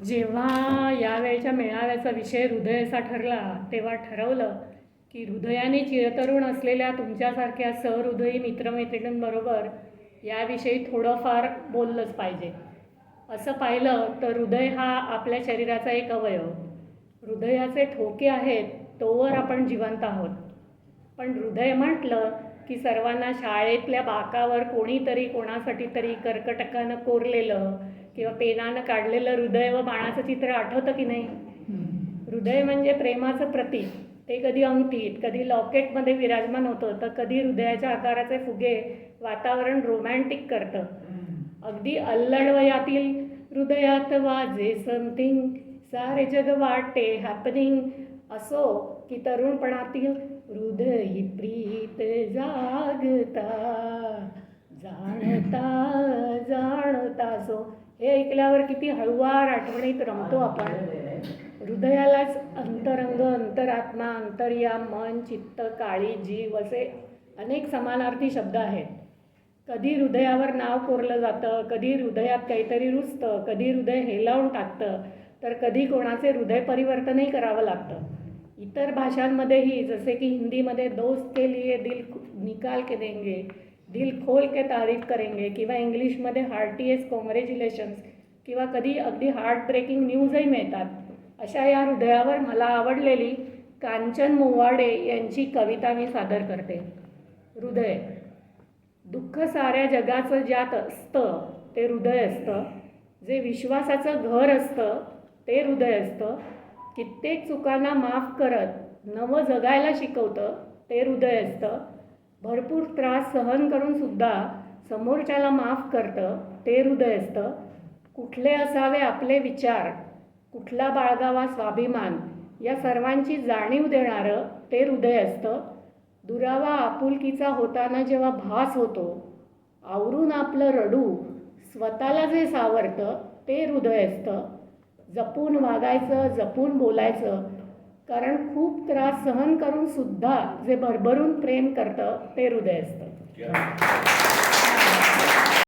जेव्हा यावेळच्या मेळाव्याचा विषय हृदय असा ठरला तेव्हा ठरवलं की हृदयाने चिरतरुण असलेल्या तुमच्यासारख्या सहृदयी मित्रमैत्रिणींबरोबर याविषयी थोडंफार बोललंच पाहिजे. असं पाहिलं तर हृदय हा आपल्या शरीराचा एक अवयव. हृदयाचे ठोके आहेत तोवर आपण जिवंत आहोत. पण हृदय म्हटलं की सर्वांना शाळेतल्या बाकावर कोणीतरी कोणासाठी तरी कर्कटकानं कोरलेलं किंवा पेनानं काढलेलं हृदय व बाणाचं चित्र आठवतं की नाही? हृदय म्हणजे प्रेमाचं प्रतीक. ते कधी अंगठीत, कधी लॉकेटमध्ये विराजमान होतं, तर कधी हृदयाच्या आकाराचे फुगे वातावरण रोमॅन्टिक करतं. अगदी अल्लड वयातील हृदयात वाजे समथिंग, सारे जग वाटे हॅपनिंग, असो की तरुणपणातील हृदयी प्रीत जागता जाणता जाणता असो. हे ऐकल्यावर किती हळुवार आठवणीत रमतो आपण. हृदयालाच अंतरंग, अंतरात्मा, अंतर्याम, मन, चित्त, काळी, जीव असे अनेक समानार्थी शब्द आहेत. कधी हृदयावर नाव कोरलं जातं, कधी हृदयात काहीतरी रुजतं, कधी हृदय हेलावून टाकतं, तर कधी कोणाचे हृदय परिवर्तनही करावं लागतं. इतर भाषांमध्येही जसे की हिंदीमध्ये दोस्त के लिए दिल निकाल के देंगे, दिल खोल के तारीफ करेंगे, किंवा इंग्लिशमध्ये हार्टीएस्ट कॉंग्रॅच्युलेशन्स, किंवा कधी अगदी हार्ट ब्रेकिंग न्यूजही मिळतात. अशा या हृदयावर मला आवडलेली कांचन मोवाडे यांची कविता मी सादर करते. हृदय. दुःख साऱ्या जगाचं ज्यात असतं ते हृदय असतं. जे विश्वासाचं घर असतं ते हृदय असतं. कित्येक चुकांना माफ करत नवं जगायला शिकवतं ते हृदय असतं. भरपूर त्रास सहन करून सुद्धा समोरच्याला माफ करतं ते हृदय असतं. कुठले असावे आपले विचार, कुठला बाळगावा स्वाभिमान, या सर्वांची जाणीव देणारं ते हृदय असतं. दुरावा आपुलकीचा होताना जेव्हा भास होतो, आवरून आपलं रडू स्वतःला जे सावरतं ते हृदय असतं. जपून वागायचं, जपून बोलायचं, कारण खूप त्रास सहन करून सुद्धा जे भरभरून प्रेम करतं ते हृदय असतं.